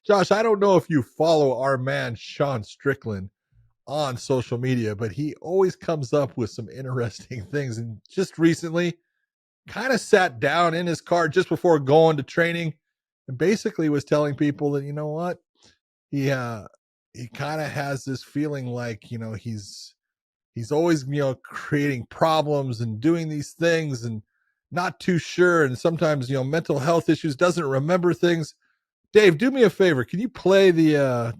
Josh, I don't know if you follow our man Sean Strickland on social media, but he always comes up with some interesting things. And just recently, kind of sat down in his car just before going to training and basically was telling people that, you know what, he kind of has this feeling like, he's always, creating problems and doing these things and not too sure, and sometimes, mental health issues, doesn't remember things. Dave, do me a favor, can you play the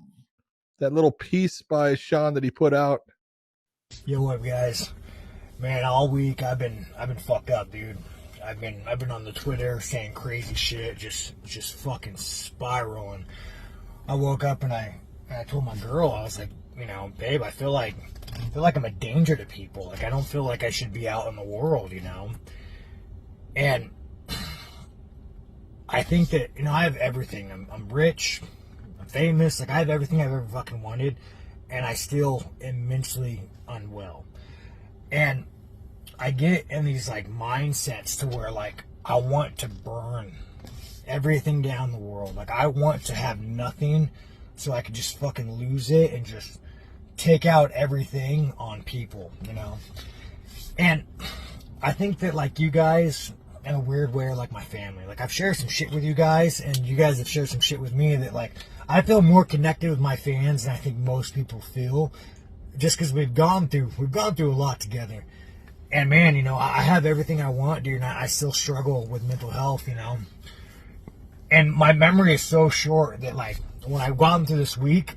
that little piece by Sean that he put out? Yo, what up, guys? Man, all week I've been fucked up, dude. I've been on the Twitter saying crazy shit, just fucking spiraling. I woke up and I told my girl, I was like, babe, I feel like I'm a danger to people. Like, I don't feel like I should be out in the world, And I think that, I have everything. I'm rich, I'm famous, like I have everything I've ever fucking wanted, and I still am mentally unwell. And I get in these like mindsets to where like I want to burn everything down the world. Like I want to have nothing so I could just fucking lose it and just take out everything on people, And I think that like you guys, in a weird way, are like my family. Like I've shared some shit with you guys, and you guys have shared some shit with me that like I feel more connected with my fans than I think most people feel, just because we've gone through a lot together. And man, I have everything I want, dude, and I still struggle with mental health, And my memory is so short that like when I've gone through this week,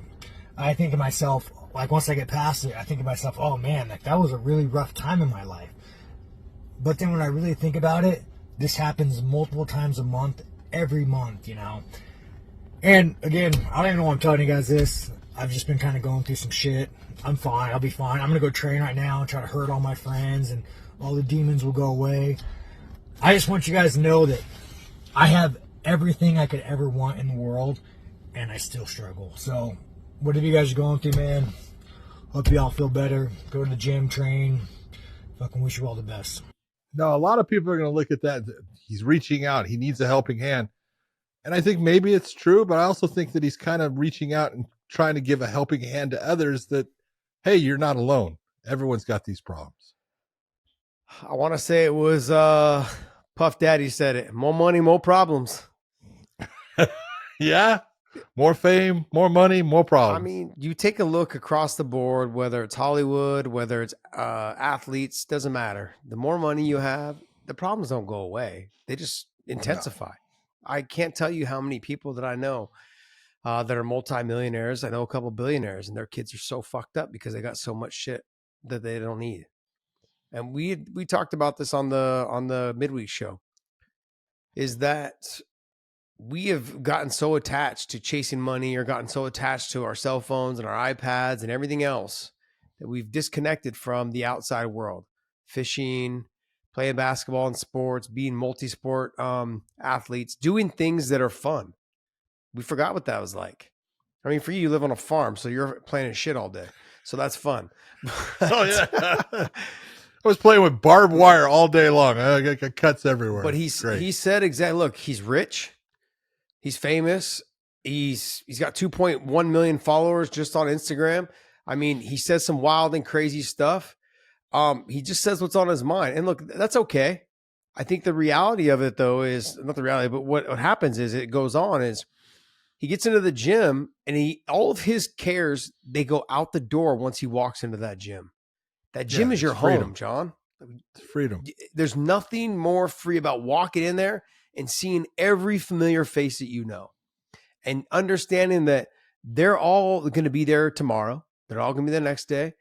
I think to myself, like once I get past it, I think to myself, oh man, like that was a really rough time in my life. But then when I really think about it, this happens multiple times a month, every month, And again, I don't even know why I'm telling you guys this. I've just been kind of going through some shit. I'm fine. I'll be fine. I'm going to go train right now and try to hurt all my friends, and all the demons will go away. I just want you guys to know that I have everything I could ever want in the world, and I still struggle. So whatever you guys are going through, man, hope you all feel better. Go to the gym, train. Fucking wish you all the best. Now, a lot of people are going to look at that. He's reaching out. He needs a helping hand. And I think maybe it's true, but I also think that he's kind of reaching out and trying to give a helping hand to others that, hey, you're not alone. Everyone's got these problems. I want to say it was Puff Daddy said it. More money, more problems. Yeah. More fame, more money, more problems. I mean, you take a look across the board, whether it's Hollywood, whether it's athletes, doesn't matter. The more money you have, the problems don't go away. They just intensify. No. I can't tell you how many people that I know that are multimillionaires. I know a couple billionaires, and their kids are so fucked up because they got so much shit that they don't need. And we talked about this on the midweek show, is that we have gotten so attached to chasing money, or gotten so attached to our cell phones and our iPads and everything else, that we've disconnected from the outside world. Fishing, playing basketball and sports, being multi-sport athletes, doing things that are fun. We forgot what that was like. I mean, for you live on a farm, so you're playing shit all day. So that's fun. Oh, yeah. I was playing with barbed wire all day long. I got cuts everywhere. But he said exactly, look, he's rich. He's famous. He's got 2.1 million followers just on Instagram. I mean, he says some wild and crazy stuff. He just says what's on his mind. And look, that's okay. I think the reality of it, though, is not the reality, but what happens is it goes on is he gets into the gym, and all of his cares, they go out the door once he walks into that gym. That gym is your home, John. It's freedom. There's nothing more free about walking in there and seeing every familiar face that you know, and understanding that they're all going to be there tomorrow. They're all going to be the next day.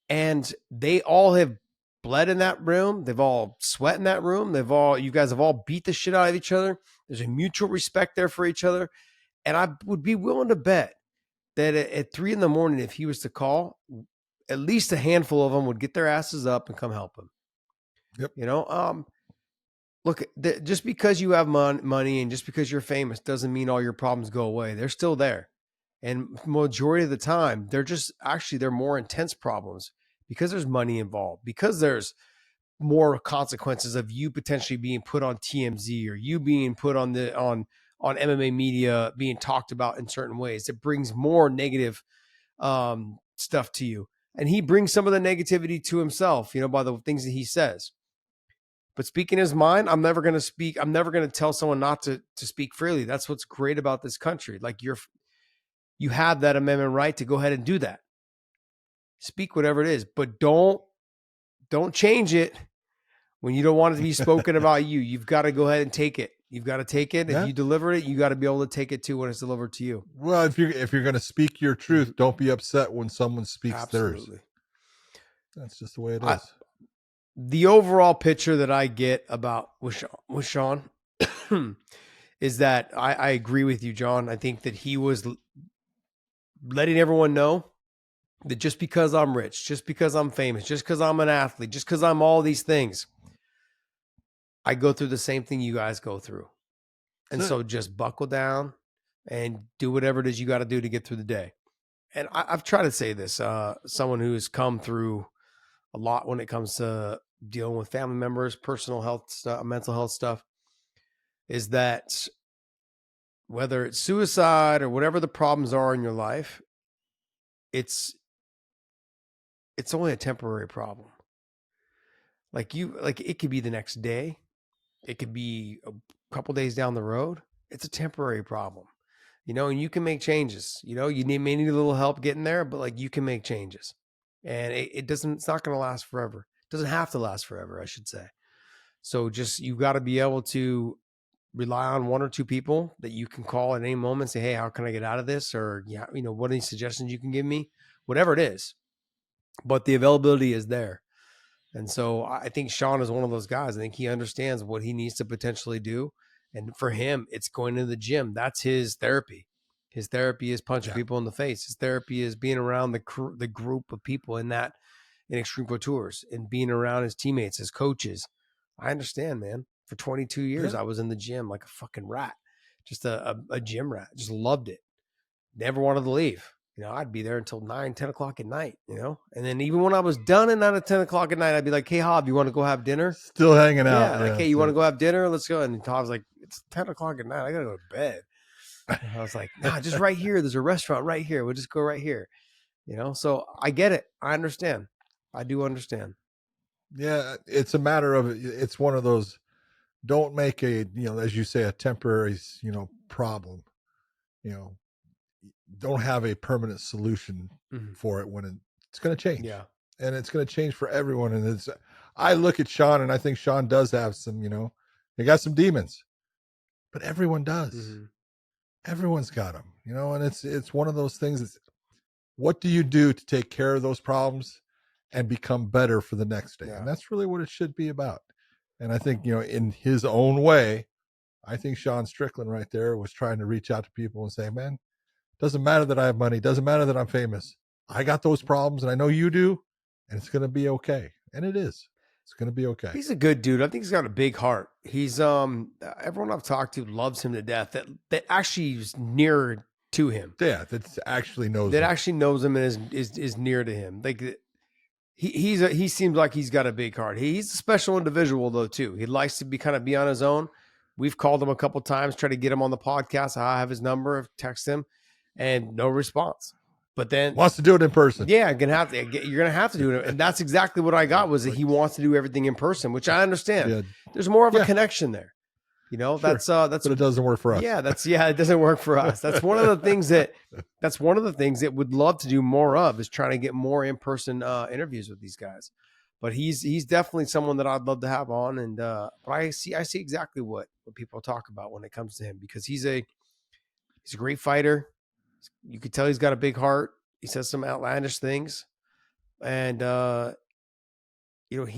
And they all have bled in that room. They've all sweat in that room. You guys have all beat the shit out of each other. There's a mutual respect there for each other. And I would be willing to bet that at 3 a.m, if he was to call, at least a handful of them would get their asses up and come help him. Yep. Look, just because you have money and just because you're famous doesn't mean all your problems go away. They're still there. And majority of the time, they're more intense problems because there's money involved, because there's more consequences of you potentially being put on TMZ, or you being put on on MMA media being talked about in certain ways. It brings more negative stuff to you. And he brings some of the negativity to himself, by the things that he says. But speaking his mind, I'm never going to speak. I'm never going to tell someone not to speak freely. That's what's great about this country. Like you have that amendment right to go ahead and do that. Speak whatever it is, but don't change it when you don't want it to be spoken about you. You've got to go ahead and take it. You've got to take it. Yeah. If you deliver it, you got to be able to take it too when it's delivered to you. Well, if you're going to speak your truth, don't be upset when someone speaks theirs. That's just the way it is. The overall picture that I get about with Sean is that I agree with you, John. I think that he was letting everyone know that just because I'm rich, just because I'm famous, just because I'm an athlete, just because I'm all these things, I go through the same thing you guys go through. And so just buckle down and do whatever it is you got to do to get through the day. And I've tried to say this, someone who has come through a lot when it comes to dealing with family members, personal health stuff, mental health stuff, is that whether it's suicide or whatever the problems are in your life, it's only a temporary problem. Like it could be the next day. It could be a couple days down the road. It's a temporary problem, and you can make changes. You may need a little help getting there, but you can make changes. And it's not going to last forever. It doesn't have to last forever, I should say. So you've got to be able to rely on one or two people that you can call at any moment and say, hey, how can I get out of this? Or, what are any suggestions you can give me? Whatever it is. But the availability is there. And so I think Sean is one of those guys. I think he understands what he needs to potentially do. And for him, it's going to the gym. That's his therapy. His therapy is punching people in the face. His therapy is being around the group of people in Extreme Pro Tours and being around his teammates, his coaches. I understand, man. For 22 years, I was in the gym like a fucking rat, just a gym rat. Just loved it. Never wanted to leave. I'd be there until 9, 10 o'clock at night, And then even when I was done at 9 or 10 o'clock at night, I'd be like, hey, Hob, you want to go have dinner? Still hanging out. Yeah, hey, you want to go have dinner? Let's go. And Hobbs like, it's 10 o'clock at night. I got to go to bed. And I was like, nah, just right here. There's a restaurant right here. We'll just go right here. So I get it. I understand. I do understand. Yeah, it's a matter of, it's one of those, don't make a, as you say, a temporary, problem. Don't have a permanent solution for it when it's going to change. Yeah. And it's going to change for everyone. And I look at Sean and I think Sean does have some, he got some demons, but everyone does. Mm-hmm. Everyone's got them, and it's one of those things. That's, what do you do to take care of those problems and become better for the next day? Yeah. And that's really what it should be about. And I think, in his own way, I think Sean Strickland right there was trying to reach out to people and say, man, doesn't matter that I have money. Doesn't matter that I'm famous. I got those problems and I know you do, and it's going to be okay. And it is. It's going to be okay. He's a good dude. I think he's got a big heart. He's everyone I've talked to loves him to death. That actually is near to him. Yeah, that actually knows him and is near to him. Like he seems like he's got a big heart. He's a special individual though too. He likes to be on his own. We've called him a couple times, tried to get him on the podcast. I have his number, text him, and no response. But then wants to do it in person. Yeah, you're gonna have to do it, and that's exactly what I got. Was that he wants to do everything in person, which I understand. Yeah. There's more of a connection there, Sure. That's. But it doesn't work for us. Yeah, it doesn't work for us. That's one of the things that would love to do more of, is trying to get more in person interviews with these guys. But he's definitely someone that I'd love to have on, and but I see exactly what people talk about when it comes to him, because he's a great fighter. You could tell he's got a big heart. He says some outlandish things, and I think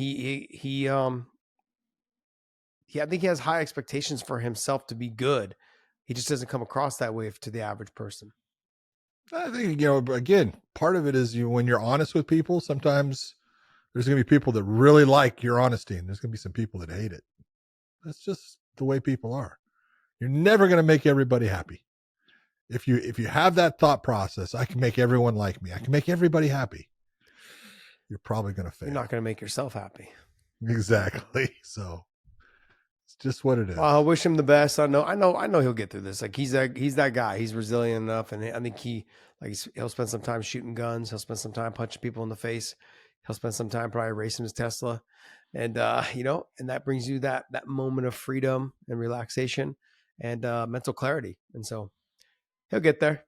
he has high expectations for himself to be good. He just doesn't come across that way to the average person. I think, again, part of it is when you're honest with people, sometimes there's going to be people that really like your honesty, and there's going to be some people that hate it. That's just the way people are. You're never going to make everybody happy. If you have that thought process, I can make everyone like me, I can make everybody happy, you're probably going to fail. You're not going to make yourself happy. Exactly. So It's just what it is. Well, I wish him the best. I know he'll get through this. Like he's that guy. He's resilient enough, and I think he'll spend some time shooting guns. He'll spend some time punching people in the face. He'll spend some time probably racing his Tesla, and and that brings you that moment of freedom and relaxation and mental clarity. And so he'll get there.